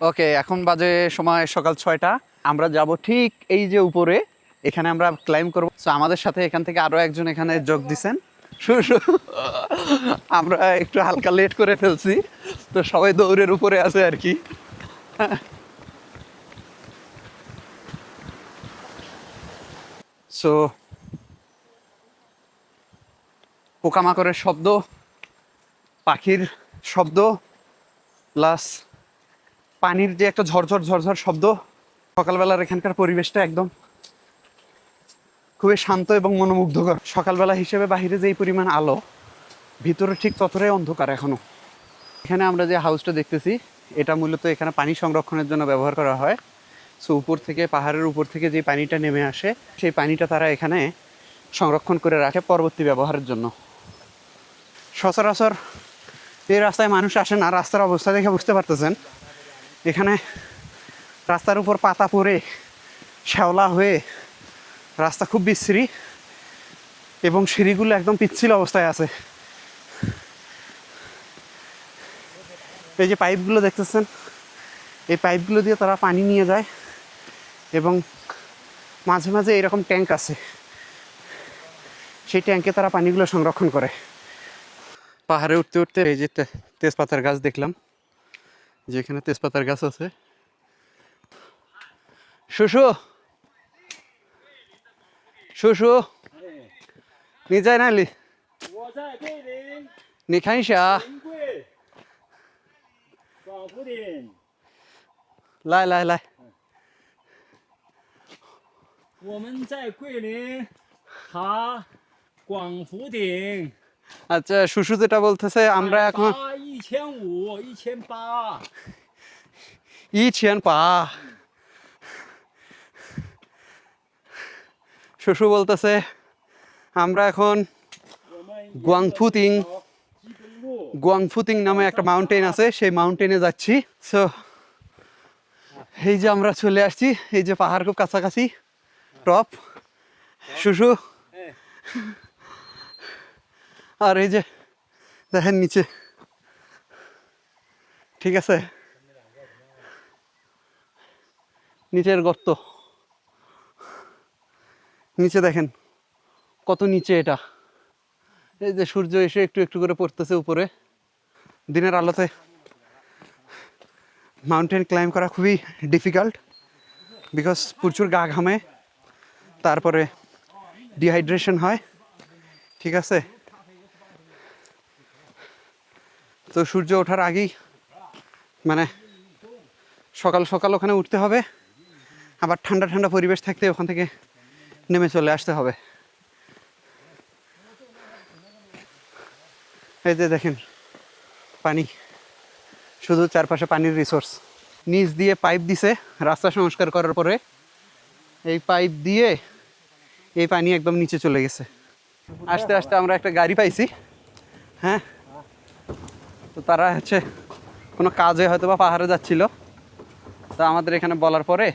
ওকে, এখন বাজে সময় সকাল 6টা। আমরা যাব ঠিক এই যে উপরে, এখানে আমরা ক্লাইম্ব করব। সো আমাদের সাথে এখান থেকে আরো একজন এখানে যোগ দিছেন। আমরা একটু হালকা লেট করে ফেলছি, তো সবাই দৌড়ের উপরে আছে আর কি। সো পোকামাকড়ের শব্দ, পাখির শব্দ, প্লাস পানির যে একটা ঝরঝর ঝরঝর শব্দ, সকালবেলার এখানকার পরিবেশটা একদম খুবই শান্ত এবং মনোমুগ্ধকর। সকালবেলা হিসেবে বাহিরে যেই পরিমাণ আলো, ভিতরে ঠিক ততটাই অন্ধকার এখনো। এখানে আমরা যে হাউসটা দেখতেছি, এটা মূলত এখানে পানি সংরক্ষণের জন্য ব্যবহার করা হয়। সো উপর থেকে, পাহাড়ের উপর থেকে যে পানিটা নেমে আসে, সেই পানিটা তারা এখানে সংরক্ষণ করে রাখে পরবর্তী ব্যবহারের জন্য। সচরাচর এই রাস্তায় মানুষ আসে না। রাস্তার অবস্থা দেখে বুঝতে পারতেছেন, এখানে রাস্তার উপর পাতা পড়ে শ্যাওলা হয়ে রাস্তা খুব বিশ্রী এবং সিঁড়িগুলো একদম পিচ্ছিল অবস্থায় আছে। এই যে পাইপগুলো দেখতেছেন, এই পাইপগুলো দিয়ে তারা পানি নিয়ে যায় এবং মাঝে মাঝে এরকম ট্যাঙ্ক আছে, সেই ট্যাঙ্কে তারা পানিগুলো সংরক্ষণ করে। পাহাড়ে উঠতে উঠতে এই যে তেজপাতার গাছ দেখলাম, যেখানে তেজপাতার গাছ আছে। শুশু শুশু,你在那里？我在桂林。你看一下。临桂。广福顶。来来来。我们在桂林爬广福顶。আচ্ছা, শুশু যেটা বলতেছে, আমরা এখন 1500 1800。1800। শুশু বলতেছে আমরা এখন গুয়াংফুতিং নামে একটা মাউন্টেন আছে, সেই মাউন্টেনে যাচ্ছি। সো এই যে আমরা চলে আসছি, এই যে পাহাড় খুব কাছাকাছি, টপ। শুশু, আর এই যে দেখেন নিচে, ঠিক আছে, নিচের গর্ত, নিচে দেখেন কত নিচে এটা। এই যে সূর্য এসে একটু একটু করে পড়তেছে উপরে। দিনের আলোতে মাউন্টেন ক্লাইম্ব করা খুবই ডিফিকাল্ট, বিকজ প্রচুর গা ঘামে, তারপরে ডিহাইড্রেশন হয়, ঠিক আছে। তো সূর্য ওঠার আগেই, মানে সকাল সকাল ওখানে উঠতে হবে, আবার ঠান্ডা ঠান্ডা পরিবেশ থাকতে ওখান থেকে নেমে চলে আসতে হবে। এই যে দেখেন পানি, শুধু চারপাশে পানির রিসোর্স। নিচ দিয়ে পাইপ দিছে রাস্তা সংস্কার করার পরে, এই পাইপ দিয়ে এই পানি একদম নিচে চলে গেছে। আস্তে আস্তে আমরা একটা গাড়ি পাইছি, হ্যাঁ। তো তারা হচ্ছে কোনো কাজে হয়তো বা পাহাড়ে যাচ্ছিল, তো আমাদের এখানে বলার পরে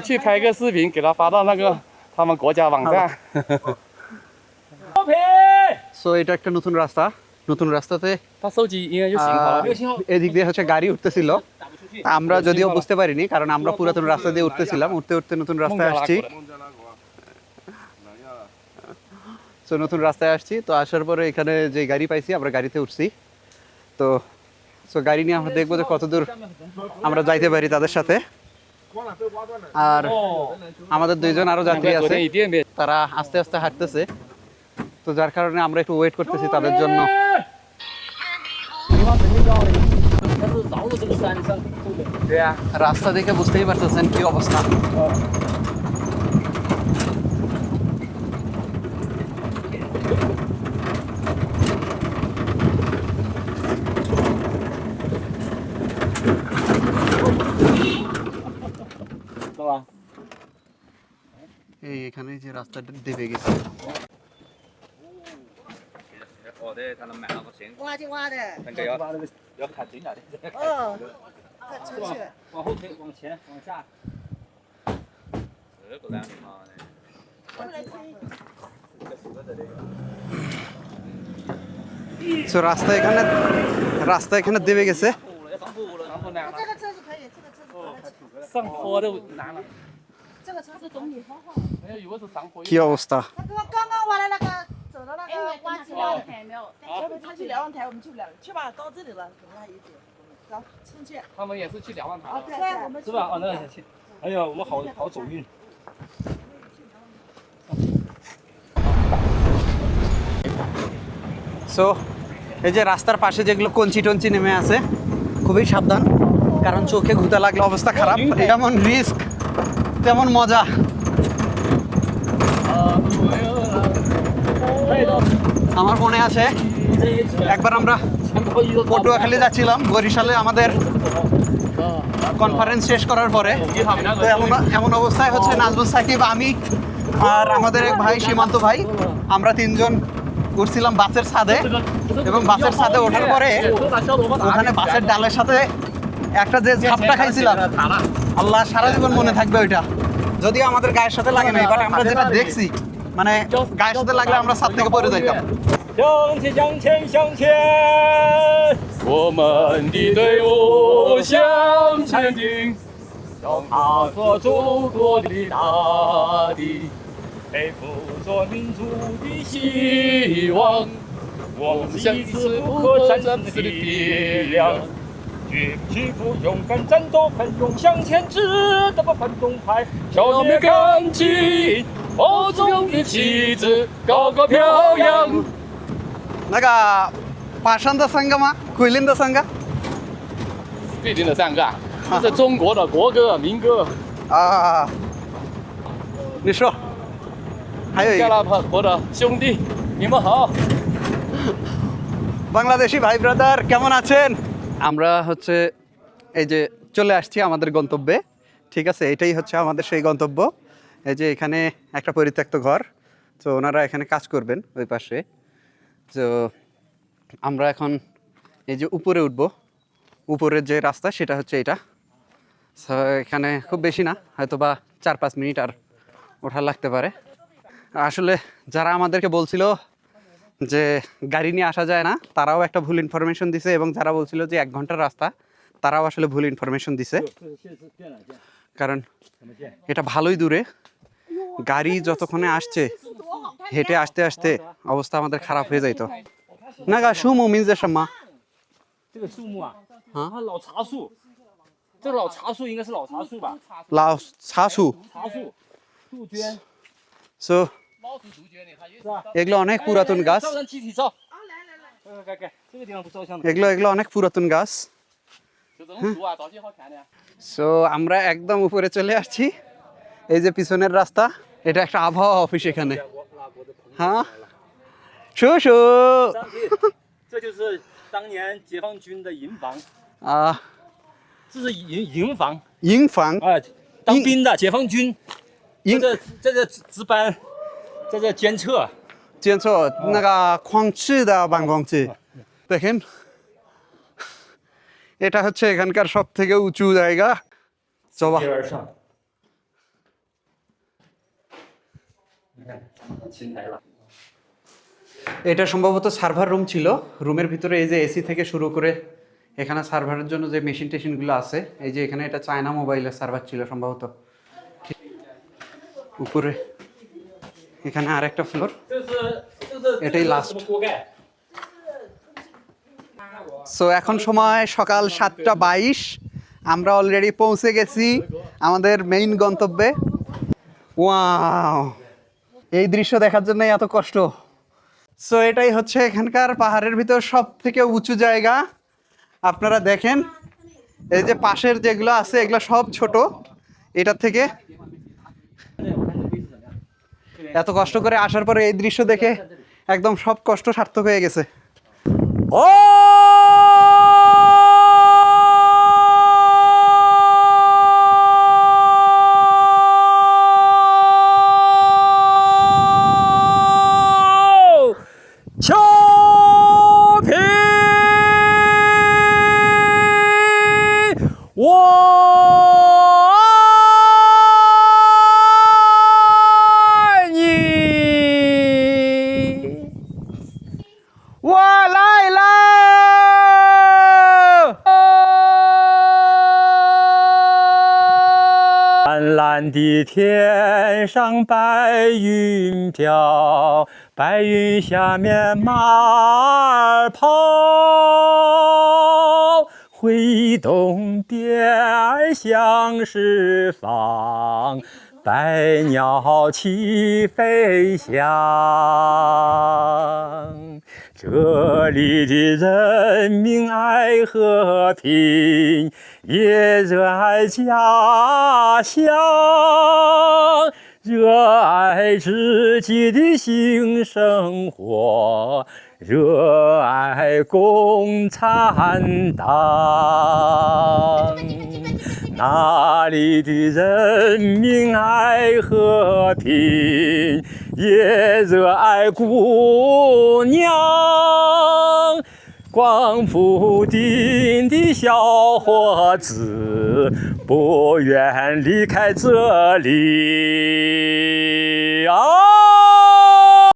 去拍个视频给他发到那个他们国家网站。 সো এটা একটা নতুন রাস্তা, নতুন রাস্তাতে 他手机应该就信号了。এদিক দিয়ে হচ্ছে গাড়ি উঠতেছিল। আমরা যদিও বুঝতে পারিনি, কারণ আমরা পুরাতন রাস্তা দিয়ে উঠতেছিলাম, উঠতে উঠতে নতুন রাস্তায় আসছি। তো নতুন রাস্তায় আসছি, তো আসার পরে এখানে যে গাড়ি পাইছি আমরা গাড়িতে উঠছি। তো সো গাড়ি নিয়ে আমরা দেখবো যে কতদূর আমরা যাইতে পারি তাদের সাথে। আর আমাদের দুইজন আরো যাত্রী আছে, তারা আস্তে আস্তে হাঁটতেছে, তো যার কারণে আমরা একটু ওয়েট করতেছি তাদের জন্য। রাস্তা দেখে বুঝতেই পারতেছেন কি অবস্থা। এই এখানে যে রাস্তাটা দেবে গেছে। 我的才能买那个行，挖就挖的，那个要看真假的。哦，看出去。往后推，往前，往下。这个烂嘛的，过来推。这是个这个。 সো রাস্তা এখানে দেবে গেছে।要上坡了，上坡难了。这个车是可以，这个车是可以。上坡都难了。这个车是懂你好好。没有，如果是上坡。 কি অবস্থা? 他刚刚挖的那个，走到那个挖机了。没有，他去瞭望台，我们去不了，去吧，到这里了，等他一点。走，出去。他们也是去瞭望台。啊，对，我们是吧？啊，那行。哎呀，我们好走运。 সো এই যে রাস্তার পাশে যেগুলো কঞ্চি টঞ্চি নেমে আছে খুবই সাবধান, কারণ চোখে ঘুতে লাগলে অবস্থা খারাপ। যেমন রিস্ক তেমন মজা। আমার মনে আছে একবার আমরা পটুয়াখালী যাচ্ছিলাম বরিশালে আমাদের কনফারেন্স শেষ করার পরে। তো এমন অবস্থায় হচ্ছে নাজমুল সাকিব, আমি আর আমাদের এক ভাই সীমান্ত ভাই, আমরা তিনজন উঠছিলাম বাসের ছাদে, এবং বাসের ছাদে ওঠার পরে ওখানে বাসের ডালের সাথে একটা যে ঝাপটা খাইছিলাম, আল্লাহ সারা জীবন মনে থাকবে ওইটা। যদিও আমাদের গায়ের সাথে লাগে নাই, বাট আমরা যেটা দেখছি মানে গায়ের সাথে লাগলে আমরা ছাদ থেকে পড়ে যাইতাম। 向前，向前，向前！我们的队伍向前进，脚踏着祖国的大地，背负着民族的希望。我们是一支不可战胜的力量，绝不屈服，勇敢战斗，奋勇向前，值得不反动派，消灭钢筋，火中的旗帜高高飘扬。 那个爬山的三个吗？桂林的三个桂林的三个，这是中国的国歌民歌。啊？你说，还有一个加拉坡的兄弟，你们好。 বাংলাদেশি ভাই ব্রাদার কেমন আছেন? আমরা হচ্ছে এই যে চলে আসছি আমাদের গন্তব্যে, ঠিক আছে? এটাই হচ্ছে আমাদের সেই গন্তব্য। এই যে এখানে একটা পরিত্যক্ত ঘর, তো ওনারা এখানে কাজ করবেন ওই পাশে। তো আমরা এখন এই যে উপরে উঠবো, উপরের যে রাস্তা সেটা হচ্ছে এটা। So, এখানে খুব বেশি না, হয়তো বা 4-5 মিনিট আর ওঠা লাগতে পারে। আসলে যারা আমাদেরকে বলছিল যে গাড়ি নিয়ে আসা যায় না, তারাও একটা ভুল ইনফরমেশন দিছে, এবং যারা বলছিল যে 1 ঘন্টার রাস্তা, তারাও আসলে ভুল ইনফরমেশন দিছে। কারণ এটা ভালোই দূরে, গাড়ি যতক্ষণে আসছে হেঁটে আসতে আসতে অবস্থা আমাদের খারাপ হয়ে যাইতো। না গা树木名字什么？这个树木啊，啊老茶树，这个老茶树应该是老茶树吧？老茶树。茶树，杜鹃， সো 猫是杜鹃的，它也是吧？ এগুলো অনেক পুরাতন গাছ, 照张集体照，该，这个地方不照相的。 এগুলো অনেক পুরাতন গাছ।就这种树啊，照起好看的。 সো আমরা একদম উপরে চলে আসছি। এই যে পিছনের রাস্তা, এটা একটা আবহাওয়া অফিস এখানে। হ্যাঁ শুশু, 上去，这就是当年解放军的营房，这是营房营房啊，当兵的解放军，营这个值班，在这监测。监测那个矿区的办公室। দেখেন এটা হচ্ছে এখানকার সব থেকে উঁচু জায়গা। চবা, 接而上，青苔了。 এটা সম্ভবত সার্ভার রুম ছিল। রুমের ভিতরে এই যে এসি থেকে শুরু করে এখানে সার্ভারের জন্য যে মেশিন টেশিনগুলো আছে, এই যে এখানে এটা চায়না মোবাইলের সার্ভার ছিল সম্ভবত। উপরে এখানে আর একটা ফ্লোর, 这是last 什么锅盖？ সো এখন সময় সকাল 7:22, আমরা অলরেডি পৌঁছে গেছি আমাদের মেইন গন্তব্যে। ওয়াও, এই দৃশ্য দেখার জন্য এত কষ্ট। সো এটাই হচ্ছে এখানকার পাহাড়ের ভিতর সব থেকে উঁচু জায়গা। আপনারা দেখেন এই যে পাশের যেগুলো আছে এগুলো সব ছোট, এটার থেকে। এত কষ্ট করে আসার পরে এই দৃশ্য দেখে একদম সব কষ্ট সার্থক হয়ে গেছে। ও 蓝的天上白云飘，白云下面马儿跑，挥动鞭儿向四方，百鸟齐飞翔。这里的人民爱和平，也热爱家乡，热爱自己的新生活，热爱共产党。那里的人民爱和平，也热爱姑娘。光复町的小伙子不愿离开这里啊。